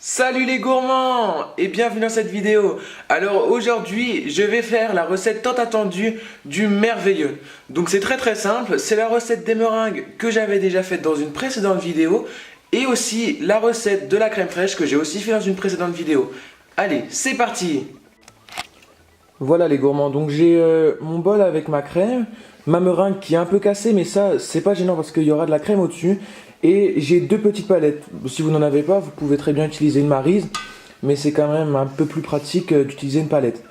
Salut les gourmands et bienvenue dans cette vidéo. Alors aujourd'hui je vais faire la recette tant attendue du merveilleux. Donc c'est très simple, c'est la recette des meringues que j'avais déjà faite dans une précédente vidéo et aussi la recette de la crème fraîche que j'ai aussi fait dans une précédente vidéo. Allez, c'est parti. Voilà les gourmands, donc j'ai mon bol avec ma crème, ma meringue qui est un peu cassée mais ça c'est pas gênant parce qu'il y aura de la crème au-dessus. Et j'ai deux petites palettes. Si vous n'en avez pas, vous pouvez très bien utiliser une maryse, mais c'est quand même un peu plus pratique d'utiliser une palette.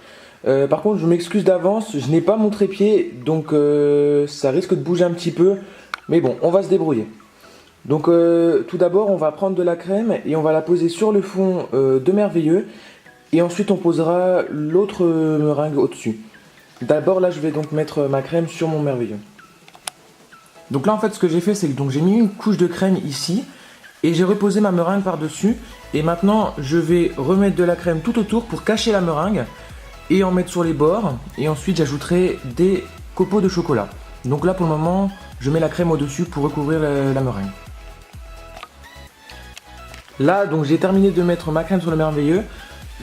Par contre, je m'excuse d'avance, je n'ai pas mon trépied, donc ça risque de bouger un petit peu. Mais bon, on va se débrouiller. Donc tout d'abord, on va prendre de la crème et on va la poser sur le fond de merveilleux. Et ensuite, on posera l'autre meringue au-dessus. D'abord, là, je vais donc mettre ma crème sur mon merveilleux. Donc là en fait ce que j'ai fait c'est que j'ai mis une couche de crème ici et j'ai reposé ma meringue par dessus et maintenant je vais remettre de la crème tout autour pour cacher la meringue et en mettre sur les bords et ensuite j'ajouterai des copeaux de chocolat. Donc là pour le moment je mets la crème au dessus pour recouvrir la meringue. Là donc j'ai terminé de mettre ma crème sur le merveilleux,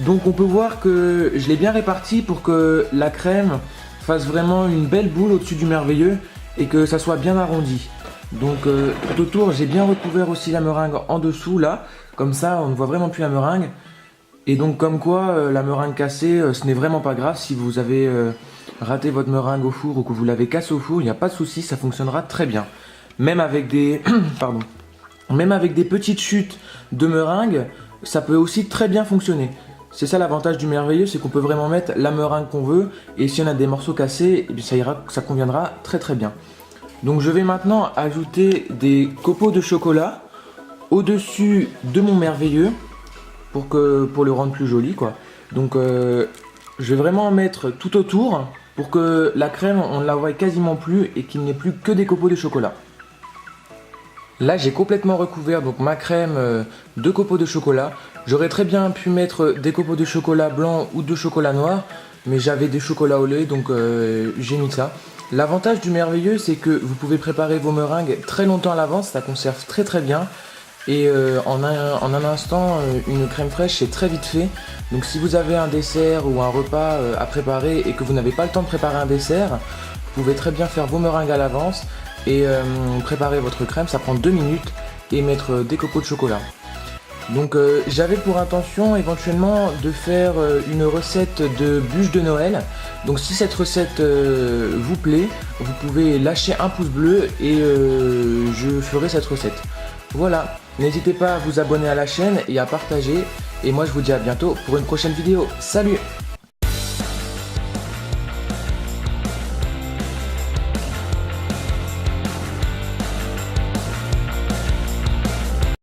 donc on peut voir que je l'ai bien répartie pour que la crème fasse vraiment une belle boule au-dessus du merveilleux et que ça soit bien arrondi. Donc tout autour j'ai bien recouvert aussi la meringue en dessous là, comme ça on ne voit vraiment plus la meringue. Et donc comme quoi la meringue cassée ce n'est vraiment pas grave si vous avez raté votre meringue au four ou que vous l'avez cassée au four, il n'y a pas de souci, ça fonctionnera très bien. Même avec des pardon, même avec des petites chutes de meringue, ça peut aussi très bien fonctionner. C'est ça l'avantage du merveilleux, c'est qu'on peut vraiment mettre la meringue qu'on veut et si on a des morceaux cassés, eh bien ça conviendra très bien. Donc je vais maintenant ajouter des copeaux de chocolat au-dessus de mon merveilleux pour le rendre plus joli quoi. Donc je vais vraiment en mettre tout autour pour que la crème on ne la voie quasiment plus et qu'il n'y ait plus que des copeaux de chocolat. Là j'ai complètement recouvert donc ma crème de copeaux de chocolat. J'aurais très bien pu mettre des copeaux de chocolat blanc ou de chocolat noir, mais j'avais des chocolats au lait donc j'ai mis ça. L'avantage du merveilleux c'est que vous pouvez préparer vos meringues très longtemps à l'avance, ça conserve très bien. Et en un instant, une crème fraîche c'est très vite fait. Donc si vous avez un dessert ou un repas à préparer et que vous n'avez pas le temps de préparer un dessert, vous pouvez très bien faire vos meringues à l'avance et préparer votre crème, ça prend 2 minutes et mettre des copeaux de chocolat. Donc j'avais pour intention éventuellement de faire une recette de bûche de Noël. Donc si cette recette vous plaît, vous pouvez lâcher un pouce bleu et je ferai cette recette. Voilà, n'hésitez pas à vous abonner à la chaîne et à partager. Et moi je vous dis à bientôt pour une prochaine vidéo. Salut!